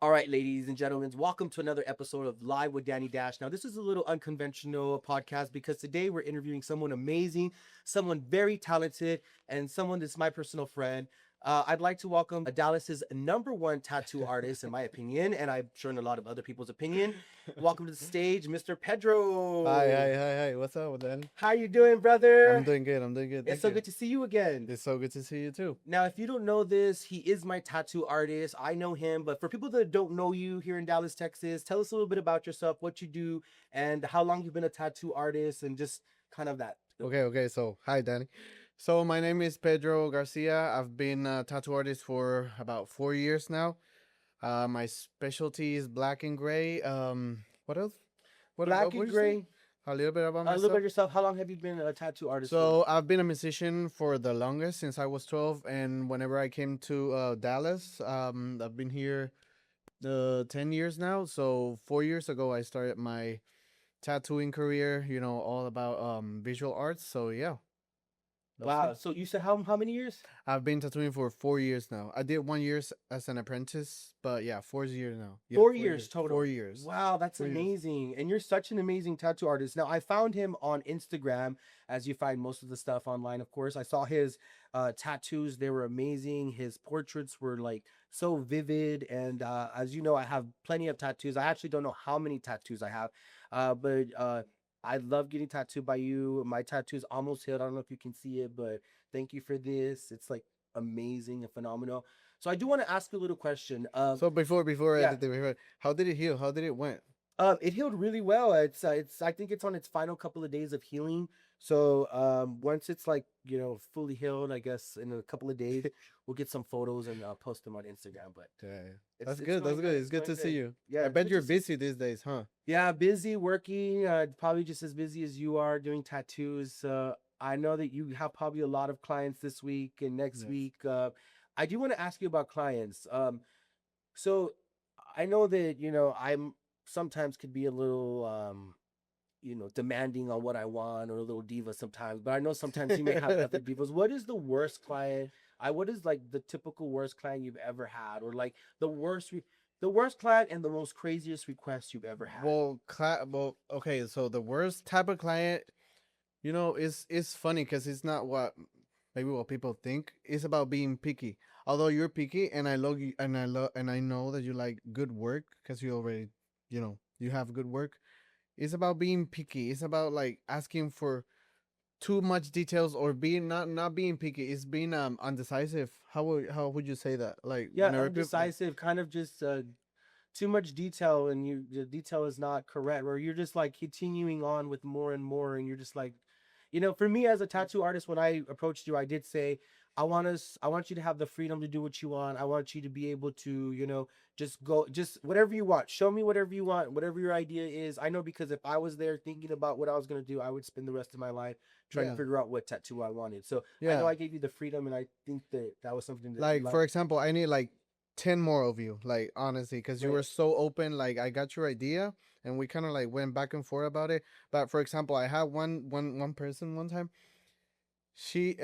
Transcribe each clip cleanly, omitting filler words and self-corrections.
All right, ladies and gentlemen, welcome to another episode of Live with Danny Dash. Now, this is a little unconventional podcast because today we're interviewing someone amazing, someone very talented, and someone that's my personal friend. I'd like to welcome Dallas's number one tattoo artist, in my opinion, and I'm sure in a lot of other people's opinion. Welcome to the stage, Mr. Hi, Pedro. hi, hi, hi. What's up, then? How you doing, I'm brother? doing good. I'm doing good. It's Thank so you. good to see you again. It's so good to see you too. Now, if you don't know this, he is my tattoo artist. I know him, but for people that don't know you here in Dallas, Texas, tell us a little bit about yourself, what you do, and how long you've been a tattoo artist, and just kind of that. Okay. So, hi, Danny. So, my name is Pedro Garcia. I've been a tattoo artist for about 4 years now. My specialty is black and gray. What else? What Black would and you say? gray. A little bit about A little bit myself. of yourself. How long have you been a tattoo artist for? So, I've been a musician for the longest since I was 12, and whenever I came to Dallas, I've been here 10 years now. So 4 years ago, I started my tattooing career, all about visual arts. So yeah, that's me. Wow. So you said how many years? I've been tattooing for 4 years now. I did 1 year as an apprentice, but yeah, 4 years now. Yeah, 4 years total. 4 years. Wow, that's 4 years. amazing. And you're such an amazing tattoo artist. Now, I found him on Instagram, as you find most of the stuff online, of course. I saw his tattoos, they were amazing. His portraits were like so vivid. And as you know, I have plenty of tattoos. I actually don't know how many tattoos I have, but I love getting tattooed by you. My tattoo's almost healed. I don't know if you can see it, but thank you for this. It's like amazing and phenomenal. So I do want to ask you a little question. So before Yeah, anything, how did it heal? How did it went? it healed really well. It's I think it's on its final couple of days of healing. So once it's like fully healed, I guess in a couple of days we'll get some photos and post them on Instagram. But Yeah, it's that's it's good. going That's good. good. It's It's good going to see good. you. Yeah, I it's bet good to you're see. busy these days, huh? Yeah, busy working. Probably just as busy as you are doing tattoos. I know that you have probably a lot of clients this week and next Yes. week. I do want to ask you about clients. So I know that I'm sometimes could be a little demanding on what I want or a little diva sometimes. But I know sometimes you may have other divas. What is the worst client? What is like the typical worst client you've ever had, or like the worst client and the most craziest request you've ever had? Okay. So the worst type of client, it's funny because it's not what maybe what people think. It's about being picky. Although you're picky, and I love you, and I know that you like good work because you already, you have good work. It's about being picky. It's about like asking for too much details or being not being picky. It's being undecisive. How would you say that? Like Yeah, whenever people. undecisive, kind of just too much detail, and the detail is not correct, or you're just like continuing on with more and more, and you're just like, for me as a tattoo artist, when I approached you, I did say, I want you to have the freedom to do what you want. I want you to be able to, just go, just whatever you want. Show me whatever you want, whatever your idea is. I know, because if I was there thinking about what I was gonna do, I would spend the rest of my life trying to Yeah. figure out what tattoo I wanted. So I know Yeah. I gave you the freedom, and I think that that was something that you Like like. for example, I need like 10 more of you, like honestly, because you were Right. so open. Like I got your idea, and we kind of like went back and forth about it. But for example, I had one person one time. He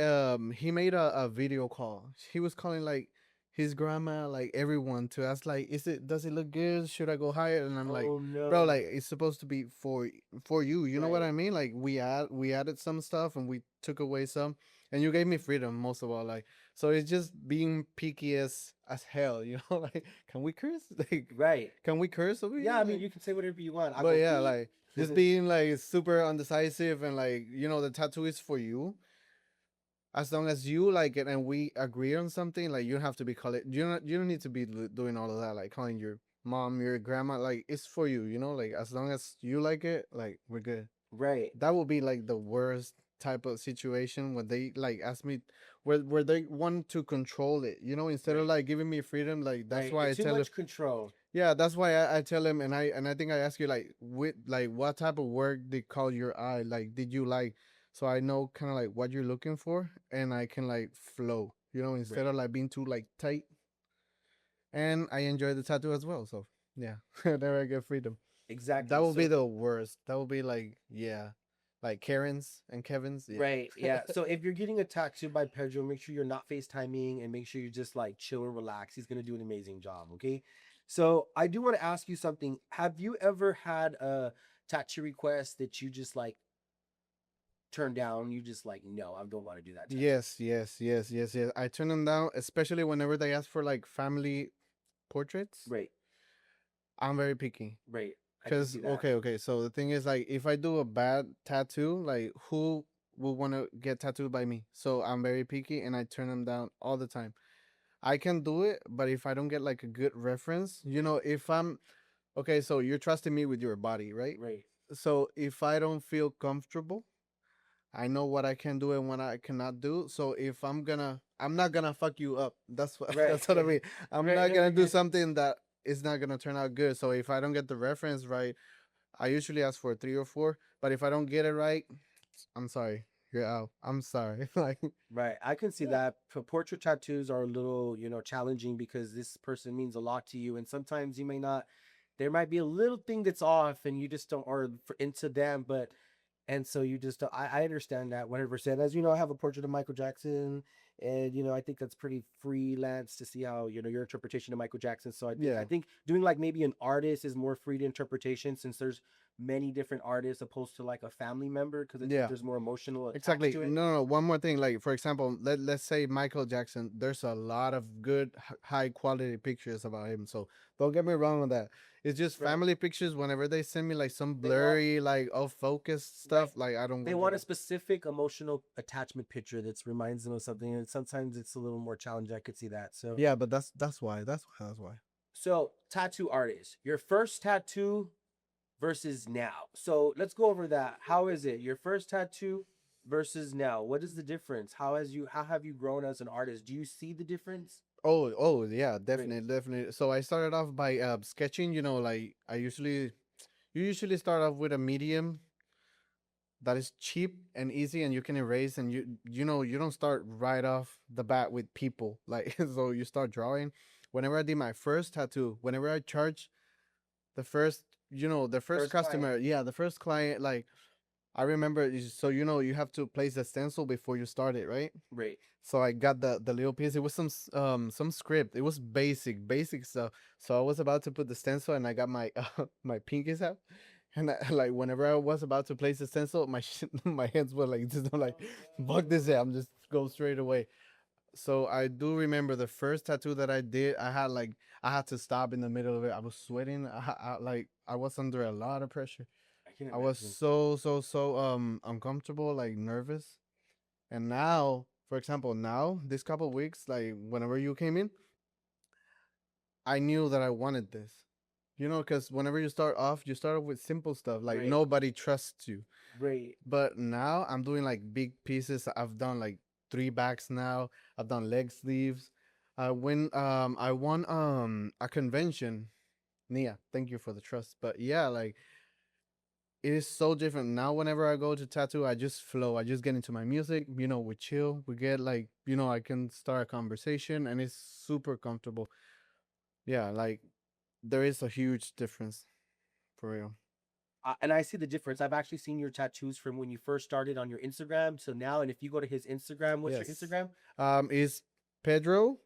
made a video call. He was calling like his grandma, like everyone, to ask like, does it look good? Should I go higher? And I'm like, Oh bro, no. like it's supposed to be for you. You know what Right. I mean? Like we added some stuff and we took away some, and you gave me freedom most of all. Like, so it's just being picky as hell. You know, like, can we curse? Like, Right. can we curse over Yeah, here? I mean, Like, you can say whatever you want. I but go yeah, beep. like just being like super undecisive and like, the tattoo is for you. As long as you like it and we agree on something, like you don't have to be calling. You don't need to be doing all of that, like calling your mom, your grandma. Like it's for you, Like as long as you like it, like we're good. Right. That would be like the worst type of situation when they like ask me, where they want to control it. Instead of Right. like giving me freedom. Like that's Right. why I Too tell them. much control. Yeah, that's why I tell him, and I think I ask you like, what type of work did call your eye? Like, did you like? So I know kind of like what you're looking for, and I can like flow, instead Right. of like being too like tight. And I enjoy the tattoo as well, so yeah, there I get freedom. That Exactly. would be So the worst. That would be like, yeah, like Karen's and Kevin's, right. yeah. Yeah. So if you're getting a tattoo by Pedro, make sure you're not FaceTiming, and make sure you're just like chill and relax. He's gonna do an amazing job. Okay. So I do want to ask you something. Have you ever had a tattoo request that you just like turned down? You just like, no, I don't want to do that tattoo. Yes, yes, yes, yes, yes. I turn them down, especially whenever they ask for like family portraits. Right, I'm very picky. right. I can Cause see that. okay. So the thing is, like, if I do a bad tattoo, like, who will want to get tattooed by me? So I'm very picky, and I turn them down all the time. I can do it, but if I don't get like a good reference, if I'm okay, so you're trusting me with your body, right? Right, So if I don't feel comfortable, I know what I can do and what I cannot do. So if I'm not gonna fuck you up. That's what right, that's what I mean. I'm right. not No, gonna you're do good. something that is not gonna turn out good. So if I don't get the reference right, I usually ask for 3 or 4. But if I don't get it right, I'm sorry, you're out. I'm sorry. Like, Right. I can see that. Portrait tattoos are a little, challenging because this person means a lot to you. And sometimes you may not, there might be a little thing that's off and you just don't, or into them, but, and so you just, I understand that 100%. As you know, I have a portrait of Michael Jackson. And, I think that's pretty freelance to see how, your interpretation of Michael Jackson. So I yeah, think doing like maybe an artist is more free to interpretation since there's many different artists opposed to like a family member because I think yeah. there's more emotional attached Exactly. to it. No, no. One more thing. Like, for example, let's say Michael Jackson. There's a lot of good, high quality pictures about him. So don't get me wrong on that. It's just Right. family pictures. Whenever they send me like some They want blurry, like off focus right. stuff, like I don't They want to do want a that. specific emotional attachment picture that reminds them of something, and sometimes it's a little more challenging. I could see that. So, Yeah, but that's why. That's why. so tattoo artist, your first tattoo versus now. So let's go over that. How is it? Your first tattoo versus now. What is the difference? How have you grown as an artist? Do you see the difference? Oh yeah, Right, definitely, definitely. So I started off by sketching. Like you usually start off with a medium that is cheap and easy and you can erase, and you don't start right off the bat with people, like, so you start drawing. Whenever I did my first tattoo, whenever I charged the first the first first client. customer, yeah, the first client, like, I remember so you have to place the stencil before you start it, right? Right, So I got the little piece. It was some script. It was basic stuff. So I was about to put the stencil, and I got my my pinkies out, and like, whenever I was about to place the stencil, my my hands were like just like, fuck this. I'm just go straight away. So I do remember the first tattoo that I did. I had to stop in the middle of it. I was sweating. Like, I was under a lot of pressure. I can I was imagine. so uncomfortable, like, nervous. And now, for example, now this couple weeks, like, whenever you came in, I knew that I wanted this. Because whenever you start off with simple stuff. Like, Right, nobody trusts you. right. But now I'm doing like big pieces. I've done like 3 backs now. I've done leg sleeves. I won a convention. Nia, thank you for the trust. But yeah, like, it is so different now. Whenever I go to tattoo, I just flow. I just get into my music. We chill. We get, like, I can start a conversation, and it's super comfortable. Yeah, like, there is a huge difference, for real. And I see the difference. I've actually seen your tattoos from when you first started on your Instagram to now. And if you go to his Instagram, what's your Yes. Instagram? Is Pedro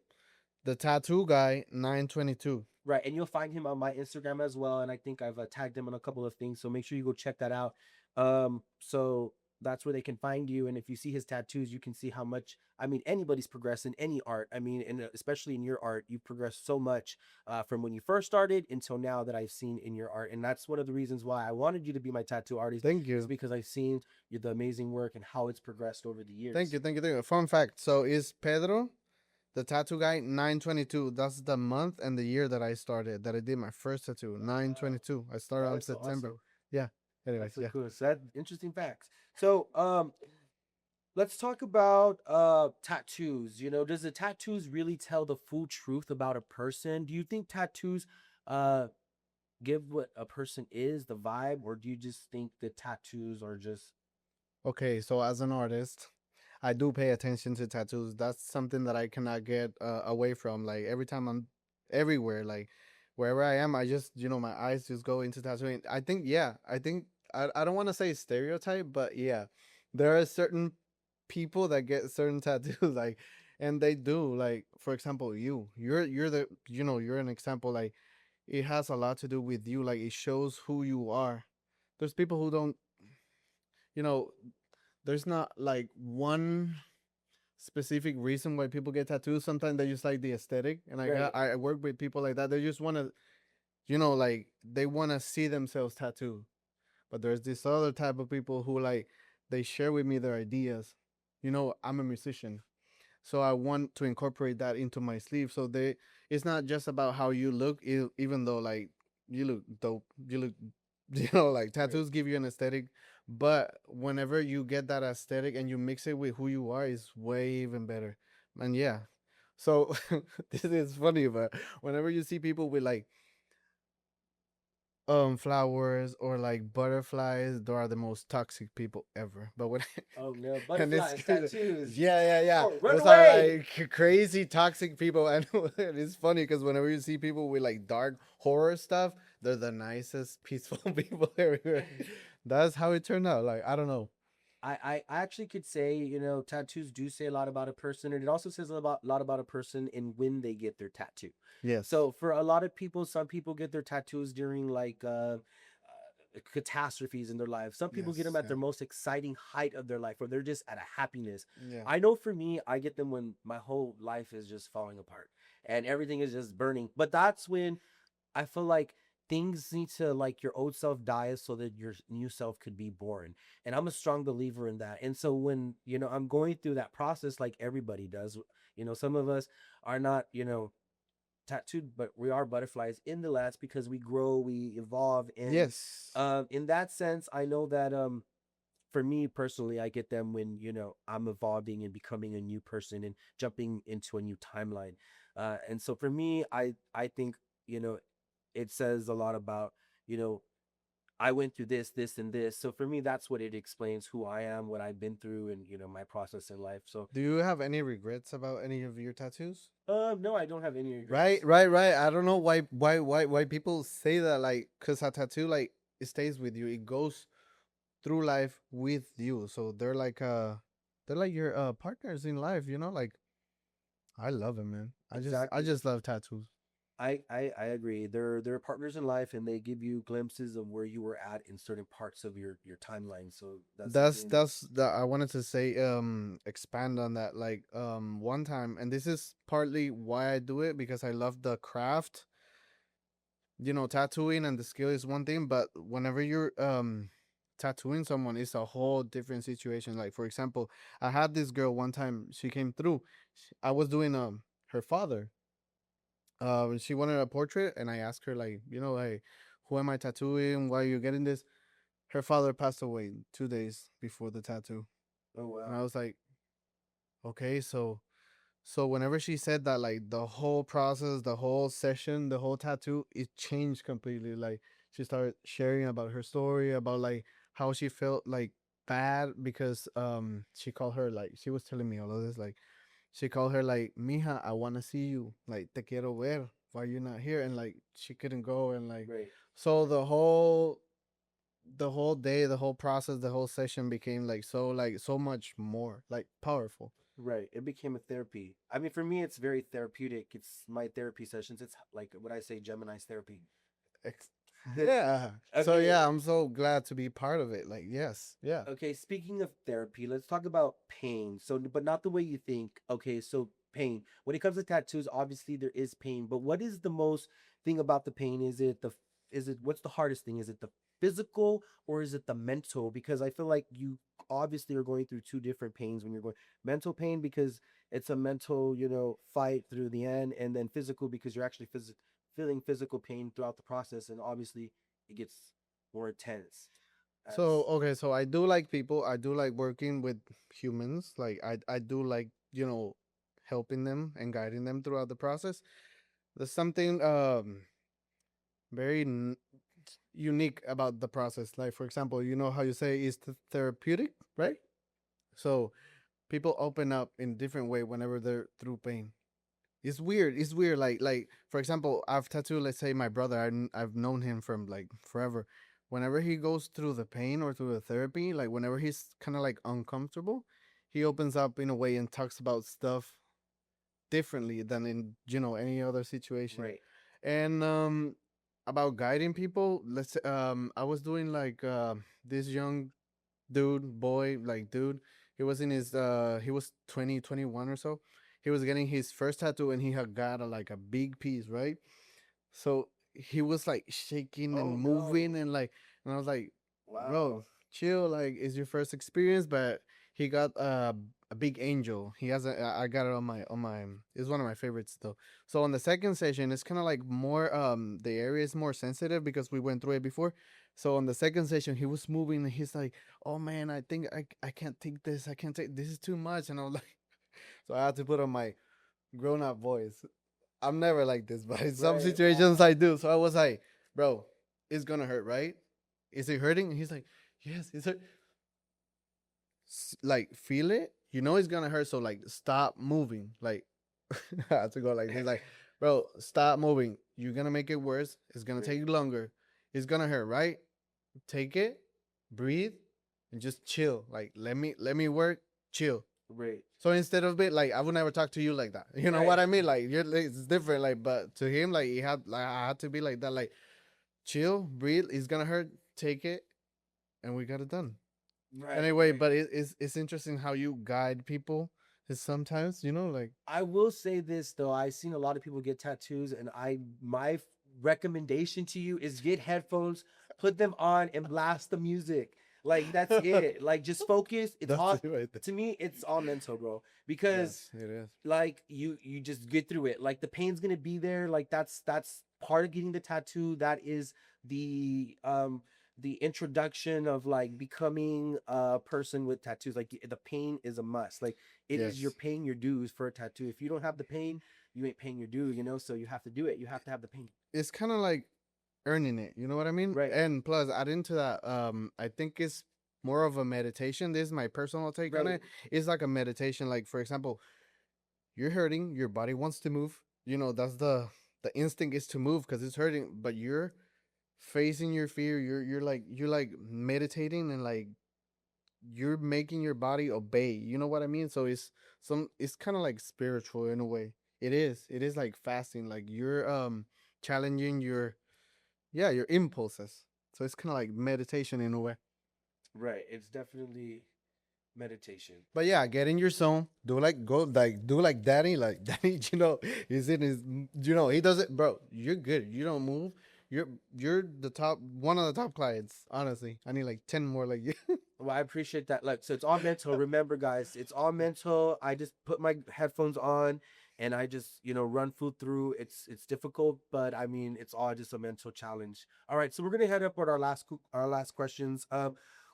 the tattoo guy 922? Right, and you'll find him on my Instagram as well, and I think I've tagged him on a couple of things, so make sure you go check that out. So that's where they can find you, and if you see his tattoos, you can see how much. I mean, anybody's progressed in any art. I mean, and especially in your art, you've progressed so much from when you first started until now that I've seen in your art, and that's one of the reasons why I wanted you to be my tattoo artist, Thank is you. because I've seen the amazing work and how it's progressed over the Thank years. you. Thank you. Thank you. Fun fact. So is Pedro the tattoo guy 922? That's the month and the year that I started, that I did my first tattoo. Wow, 922. I started wow, on that's so September. awesome. Yeah. Anyways, That's so yeah. cool. So that interesting facts. So let's talk about tattoos. Does the tattoos really tell the full truth about a person? Do you think tattoos uh give what a person is, the vibe, or do you just think the tattoos are just Okay, so as an artist, I do pay attention to tattoos. That's something that I cannot get away from. Like, every time I'm everywhere, like, wherever I am, I just, my eyes just go into tattooing. I think, yeah, I don't want to say stereotype, but yeah, there are certain people that get certain tattoos, like, and they do. Like, for example, you're the, you're an example. Like, it has a lot to do with you. Like it shows who you are. There's people who don't, you know, there's not like one specific reason why people get tattoos. Sometimes they just like the aesthetic, and Right. I work with people like that. They just want to, like they want to see themselves tattooed. But there's this other type of people who like they share with me their ideas. I'm a musician, so I want to incorporate that into my sleeve. So it's not just about how you look, even though like you look dope, you look, like Right. tattoos give you an aesthetic. But whenever you get that aesthetic and you mix it with who you are, it's way even better. And yeah, so this is funny, but whenever you see people with like flowers or like butterflies, they are the most toxic people ever. But when Oh no, and it's butterflies, crazy. tattoos. Yeah. Oh, run Those are away! like crazy toxic people, and it's funny because whenever you see people with like dark horror stuff, they're the nicest, peaceful people everywhere. That's how it turned out. Like I don't know. I actually could say, tattoos do say a lot about a person, and it also says lot about a person in when they get their tattoo. Yes. So for a lot of people, some people get their tattoos during like catastrophes in their life. Some people get them Yes. at Yeah. their most exciting height of their life, or they're just at a happiness. Yeah. I know for me, I get them when my whole life is just falling apart and everything is just burning. But that's when I feel like things need to, like, your old self dies so that your new self could be born. And I'm a strong believer in that. And so when, I'm going through that process like everybody does, some of us are not, tattooed, but we are butterflies in the last because we grow, we evolve. And Yes. in that sense, I know that for me personally, I get them when, I'm evolving and becoming a new person and jumping into a new timeline. And so for me, I think, you know, it says a lot about, you know, I went through this, and this. So for me, that's what it explains who I am, what I've been through, and my process in life. So, Do you have any regrets about any of your tattoos? no, I don't have any Right, regrets. right. I don't know why people say that, like, cause a tattoo, like, it stays with you. It goes through life with you. So they're like your partners in life. Like I love it, man. I Exactly. just love tattoos. I agree. They're partners in life, and they give you glimpses of where you were at in certain parts of your timeline. So that's something. That's that I wanted to say. Expand on that. Like one time, and this is partly why I do it because I love the craft. Tattooing and the skill is one thing, but whenever you're tattooing someone, it's a whole different situation. Like for example, I had this girl one time. She came through. I was doing her father. She wanted a portrait, and I asked her like, hey, who am I tattooing? Why are you getting this? Her father passed away 2 days before the tattoo, Oh and wow. I was like, okay, so whenever she said that, like the whole process, the whole session, the whole tattoo, it changed completely. Like she started sharing about her story, about like how she felt like bad because she called her, like she was telling me all of this, like she called her like, mija, I wanna see you. Like te quiero ver. Why you not here? And like she couldn't go, and like Right. so the whole day, the whole process, the whole session became like so much more like powerful. Right. It became a therapy. I mean, for me, it's very therapeutic. It's my therapy sessions. It's like what I say, Gemini's therapy. Ex- Yeah. So Okay. yeah, I'm so glad to be part of it. Like, yes, yeah. Okay. Speaking of therapy, let's talk about pain. So, but not the way you think. Okay. So, pain. When it comes to tattoos, obviously there is pain. But what is the most thing about the pain? Is it what's the hardest thing? Is it the physical or is it the mental? Because I feel like you obviously are going through two different pains when you're going mental pain because it's a mental, fight through the end, and then physical because you're actually feeling physical pain throughout the process, and obviously it gets more intense as. So okay, so I do like people. I do like working with humans. Like I do like helping them and guiding them throughout the process. There's something very unique about the process. Like for example, you know how you say it's therapeutic, right? Right. So people open up in different way whenever they're through pain. It's weird. It's weird. Like for example, I've tattooed. Let's say my brother. I've known him from like forever. Whenever he goes through the pain or through the therapy, like whenever he's kind of like uncomfortable, he opens up in a way and talks about stuff differently than in any other situation. Right. And about guiding people. Let's I was doing like this young dude. He was in his he was 20, 21 or so. He was getting his first tattoo, and he had got like a big piece, right? So he was like shaking Oh and moving, no! and like, and I was like, Wow. bro, chill. Like, it's your first experience, but he got a big angel. He has I got it on my. It's one of my favorites though. So on the second session, it's kind of like more the area is more sensitive because we went through it before. So on the second session, he was moving, and he's like, "Oh man, I think I can't take this. I can't take this is too much." And I was like, so I had to put on my grown up voice. I'm never like this, but in some Right. situations I do. So I was like, bro, it's gonna hurt, right? Is it hurting? And he's like, yes, it's hurt. Like, feel it. You know it's gonna hurt, so like stop moving. Like I have to go like this, like, bro, stop moving. You're gonna make it worse. It's gonna take Right. you longer. It's gonna hurt, right? Take it, breathe, and just chill. Like, let me work, chill. Right. So instead of it, like, I would never talk to you like that. You know what Right. I mean? Like, you're like, it's different. Like, but to him, like, he had like I had to be like that. Like, chill, breathe. It's gonna hurt. Take it, and we got it done. Right. Anyway, Right. but it's interesting how you guide people. Is sometimes, like, I will say this though, I've seen a lot of people get tattoos, and my recommendation to you is get headphones, put them on, and blast the music. Like that's it. Like just focus. It's that's all it right there. to me. It's all mental, bro. Because Yes, it is. like you just get through it. Like the pain's gonna be there. Like that's part of getting the tattoo. That is the introduction of like becoming a person with tattoos. Like the pain is a must. Like it is, you're Yes, paying your dues for a tattoo. If you don't have the pain, you ain't paying your due. So you have to do it. You have to have the pain. it's kind of like earning it. You know what I mean? Right. And plus, add into that, I think it's more of a meditation. This is my personal take on Right. it. It's like a meditation. Like, for example, you're hurting, your body wants to move. That's the instinct is to move because it's hurting, but you're facing your fear. You're like meditating, and like you're making your body obey. You know what I mean? So it's kind of like spiritual in a way. It is like fasting. Like, you're challenging your impulses. So it's kind of like meditation in a way. Right. It's definitely meditation. But yeah, get in your zone. Do like Danny. Like Danny, he's in his. He does it, bro. You're good. You don't move. You're the top one of the top clients. Honestly, I need like 10 more like you. Well, I appreciate that. Like, so it's all mental. Remember, guys, it's all mental. I just put my headphones on and I just, run food through. It's difficult, but I mean, it's all just a mental challenge. All right, so we're gonna head up with our last questions.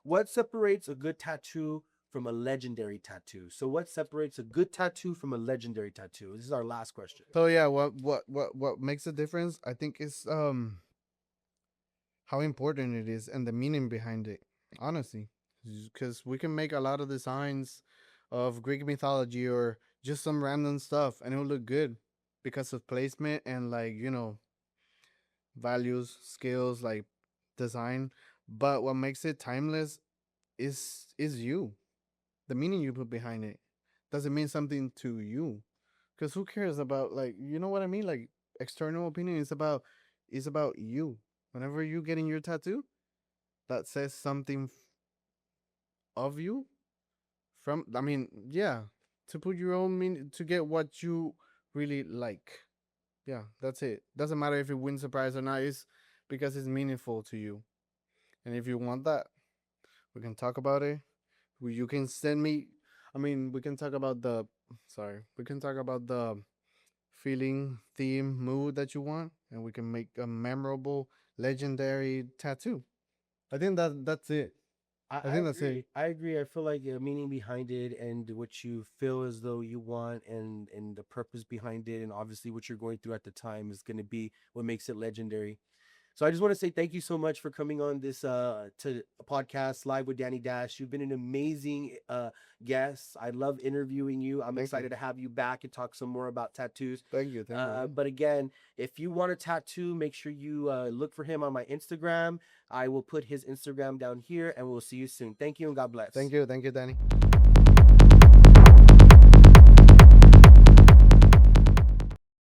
What separates a good tattoo from a legendary tattoo? So, what separates a good tattoo from a legendary tattoo? This is our last question. So yeah, what makes a difference? I think is how important it is and the meaning behind it. Honestly, because we can make a lot of designs of Greek mythology or just some random stuff, and it will look good because of placement and, like, values, skills, like design. But what makes it timeless is you, the meaning you put behind it. Does it mean something to you? Because who cares about, like, you know what I mean? Like, external opinion is about you. Whenever you getting your tattoo, that says something of you. From, I mean, yeah, to put your own meaning to get what you really like. Yeah, that's it. Doesn't matter if it wins the prize or not. It's because it's meaningful to you. And if you want that, we can talk about it. You can send me. I mean, we can talk about the. Sorry, we can talk about the feeling, theme, mood that you want, and we can make a memorable, legendary tattoo. I think that's it. I, I I think that's it. agree. I agree. I feel like the meaning behind it and what you feel as though you want and the purpose behind it and obviously what you're going through at the time is going to be what makes it legendary. So I just want to say thank you so much for coming on this to a podcast live with Danny Dash. You've been an amazing guest. I love interviewing you. I'm Thank you. excited to have you back and talk some more about tattoos. Thank you. Thank you. But again, if you want a tattoo, make sure you look for him on my Instagram. I will put his Instagram down here, and we'll see you soon. Thank you, and God bless. Thank you. Thank you, Danny.